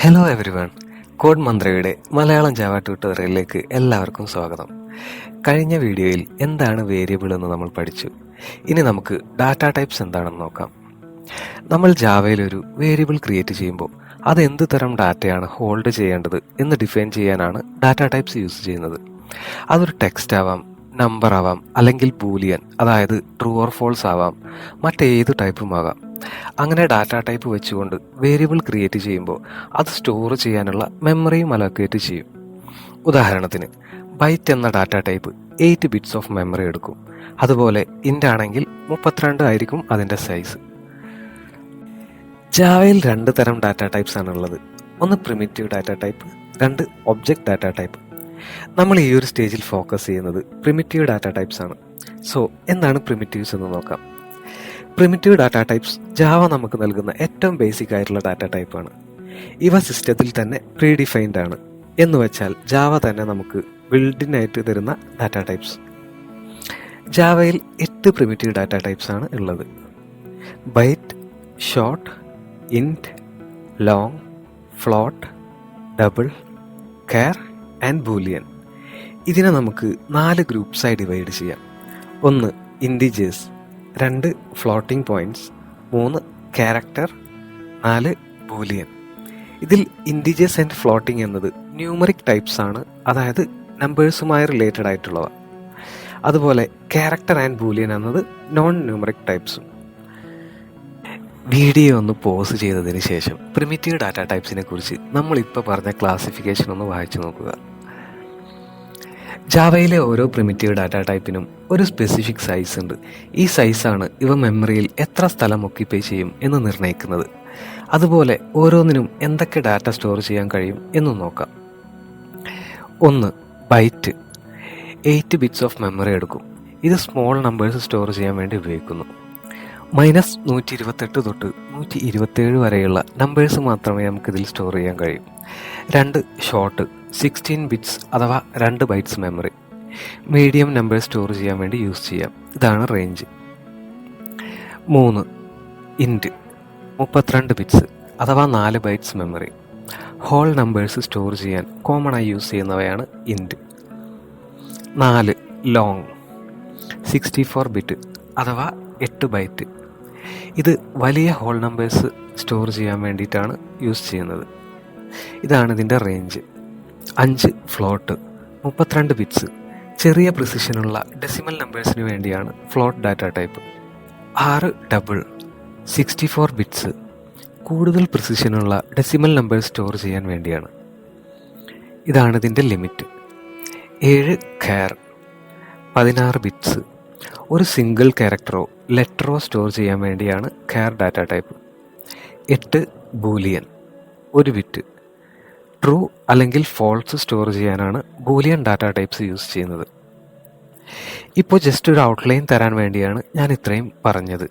Hello everyone, code മന്ത്രയുടെ Malayalam Java ട്യൂട്ടോറിയലിലേക്ക് എല്ലാവർക്കും സ്വാഗതം. കഴിഞ്ഞ വീഡിയോയിൽ എന്താണ് വേരിയബിൾ എന്ന് നമ്മൾ പഠിച്ചു. ഇനി നമുക്ക് ഡാറ്റ ടൈപ്സ് എന്താണെന്ന് നോക്കാം. നമ്മൾ ജാവയിൽ ഒരു വേരിയബിൾ ക്രിയേറ്റ് ചെയ്യുമ്പോൾ അത് എന്ത് തരം ഡാറ്റയാണ് ഹോൾഡ് ചെയ്യേണ്ടത് എന്ന് ഡിഫൈൻ ചെയ്യാനാണ് ഡാറ്റ ടൈപ്സ് യൂസ് ചെയ്യുന്നത്. അതൊരു ടെക്സ്റ്റ് ആവാം, നമ്പർ ആവാം, അല്ലെങ്കിൽ ബൂലിയൻ, അതായത് ട്രൂ ഓർ ഫോൾസ് ആവാം, മറ്റേത് ടൈപ്പും ആകാം. അങ്ങനെ ഡാറ്റ ടൈപ്പ് വെച്ചുകൊണ്ട് വേരിയബിൾ ക്രിയേറ്റ് ചെയ്യുമ്പോൾ അത് സ്റ്റോർ ചെയ്യാനുള്ള മെമ്മറിയും അലോക്കേറ്റ് ചെയ്യും. ഉദാഹരണത്തിന് ബൈറ്റ് എന്ന data type 8 bits of memory എടുക്കും. അതുപോലെ ഇന്റ് ആണെങ്കിൽ 32 ആയിരിക്കും അതിൻ്റെ സൈസ്. ജാവയിൽ 2 തരം ഡാറ്റ ടൈപ്സ് ആണുള്ളത്. ഒന്ന് primitive data type, 2 object data type. നമ്മൾ ഈ ഒരു സ്റ്റേജിൽ ഫോക്കസ് ചെയ്യുന്നത് പ്രിമിറ്റീവ് ഡാറ്റ ടൈപ്സ് ആണ്. സോ എന്താണ് പ്രിമിറ്റീവ്സ് എന്ന് നോക്കാം. പ്രിമിറ്റീവ് ഡാറ്റ ടൈപ്സ് ജാവ നമുക്ക് നൽകുന്ന ഏറ്റവും ബേസിക് ആയിട്ടുള്ള ഡാറ്റ ടൈപ്പാണ്. ഇവ സിസ്റ്റത്തിൽ തന്നെ പ്രീ ഡിഫൈൻഡ് ആണ്. എന്ന് വെച്ചാൽ ജാവ തന്നെ നമുക്ക് ബിൽഡിനായിട്ട് തരുന്ന ഡാറ്റ ടൈപ്സ്. ജാവയിൽ 8 പ്രിമിറ്റീവ് ഡാറ്റ ടൈപ്സ് ആണ് ഉള്ളത്. Byte, short, int, long, float, double, char and boolean. ഇതിനെ നമുക്ക് 4 ഗ്രൂപ്പ്സായി ഡിവൈഡ് ചെയ്യാം. 1 integers, 2 floating points, 3 character, 4 boolean. ഇതിൽ ഇൻഡിജേഴ്സ് ആൻഡ് ഫ്ലോട്ടിംഗ് എന്നത് ന്യൂമറിക് ടൈപ്സ് ആണ്, അതായത് നമ്പേഴ്സുമായി റിലേറ്റഡ് ആയിട്ടുള്ളവ. അതുപോലെ ക്യാരക്ടർ ആൻഡ് ബൂലിയൻ എന്നത് നോൺ ന്യൂമറിക് ടൈപ്സും. വീഡിയോ ഒന്ന് പോസ് ചെയ്തതിന് ശേഷം പ്രിമിറ്റീവ് ഡാറ്റ ടൈപ്സിനെ കുറിച്ച് നമ്മളിപ്പോൾ പറഞ്ഞ ക്ലാസിഫിക്കേഷൻ ഒന്ന് വായിച്ചു നോക്കുക. ജാവയിലെ ഓരോ പ്രിമിറ്റീവ് ഡാറ്റ ടൈപ്പിനും ഒരു സ്പെസിഫിക് സൈസ് ഉണ്ട്. ഈ സൈസാണ് ഇവ മെമ്മറിയിൽ എത്ര സ്ഥലം ഒക്യുപ്പൈ ചെയ്യും എന്ന് നിർണ്ണയിക്കുന്നത്. അതുപോലെ ഓരോന്നിനും എന്തൊക്കെ ഡാറ്റ സ്റ്റോർ ചെയ്യാൻ കഴിയും എന്ന് നോക്കാം. 1 ബൈറ്റ് 8 ബിറ്റ്സ് ഓഫ് മെമ്മറി എടുക്കും. ഇത് സ്മോൾ നമ്പേഴ്സ് സ്റ്റോർ ചെയ്യാൻ വേണ്ടി ഉപയോഗിക്കുന്നു. -128 തൊട്ട് 127 വരെയുള്ള നമ്പേഴ്സ് മാത്രമേ നമുക്കിതിൽ സ്റ്റോർ ചെയ്യാൻ കഴിയും. 2 ഷോർട്ട് 16 ബിറ്റ്സ് അഥവാ 2 bytes memory. Medium number store ചെയ്യാൻ വേണ്ടി യൂസ് ചെയ്യാം. ഇതാണ് റേഞ്ച്. 3 ഇന്റ് 32 ബിറ്റ്സ് അഥവാ 4 bytes memory. Whole numbers store ചെയ്യാൻ കോമൺ ആയി യൂസ് ചെയ്യുന്നവയാണ് ഇന്റ്. 4 ലോങ് 64 ബിറ്റ് അഥവാ 8 ബൈറ്റ്. ഇത് വലിയ ഹോൾ നമ്പേഴ്സ് സ്റ്റോർ ചെയ്യാൻ വേണ്ടിയിട്ടാണ് യൂസ് ചെയ്യുന്നത്. ഇതാണ് ഇതിൻ്റെ റേഞ്ച്. 5 float 32 bits. ചെറിയ പ്രിസിഷനുള്ള ഡെസിമൽ നമ്പേഴ്സിന് വേണ്ടിയാണ് float data type. 6 double 64 bits. കൂടുതൽ പ്രിസിഷനുള്ള ഡെസിമൽ നമ്പേഴ്സ് സ്റ്റോർ ചെയ്യാൻ വേണ്ടിയാണ്. ഇതാണ് ഇതിൻ്റെ ലിമിറ്റ്. 7 care 16 bits. ഒരു സിംഗിൾ ക്യാരക്ടറോ ലെറ്ററോ സ്റ്റോർ ചെയ്യാൻ വേണ്ടിയാണ് care data type. 8 Boolean 1 bit. True അല്ലെങ്കിൽ ഫോൾസ് സ്റ്റോർ ചെയ്യാനാണ് ബൂലിയൻ ഡാറ്റ ടൈപ്സ് യൂസ് ചെയ്യുന്നത്. ഇപ്പോൾ ജസ്റ്റ് ഒരു ഔട്ട്ലൈൻ തരാൻ വേണ്ടിയാണ് ഞാൻ ഇത്രയും പറഞ്ഞത്.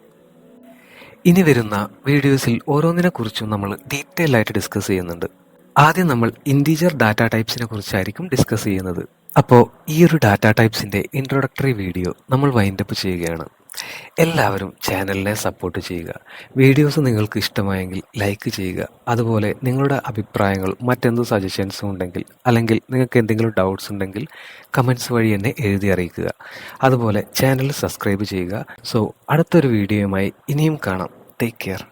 ഇനി വരുന്ന വീഡിയോസിൽ ഓരോന്നിനെ കുറിച്ചും നമ്മൾ ഡീറ്റെയിൽ ആയിട്ട് ഡിസ്കസ് ചെയ്യുന്നുണ്ട്. ആദ്യം നമ്മൾ ഇൻറ്റീജർ ഡാറ്റ ടൈപ്സിനെ കുറിച്ചായിരിക്കും ഡിസ്കസ് ചെയ്യുന്നത്. അപ്പോൾ ഈ ഒരു ഡാറ്റ ടൈപ്സിൻ്റെ ഇൻട്രൊഡക്ടറി വീഡിയോ നമ്മൾ വൈൻഡപ്പ് ചെയ്യുകയാണ്. എല്ലാവരും ചാനലിനെ സപ്പോർട്ട് ചെയ്യുക. വീഡിയോസ് നിങ്ങൾക്ക് ഇഷ്ടമായെങ്കിൽ ലൈക്ക് ചെയ്യുക. അതുപോലെ നിങ്ങളുടെ അഭിപ്രായങ്ങൾ, മറ്റെന്ത് സജഷൻസും ഉണ്ടെങ്കിൽ, അല്ലെങ്കിൽ നിങ്ങൾക്ക് എന്തെങ്കിലും ഡൗട്ട്സ് ഉണ്ടെങ്കിൽ കമൻറ്റ്സ് വഴി എന്നെ എഴുതി അറിയിക്കുക. അതുപോലെ ചാനൽ സബ്സ്ക്രൈബ് ചെയ്യുക. സോ അടുത്തൊരു വീഡിയോയുമായി ഇനിയും കാണാം. Take care.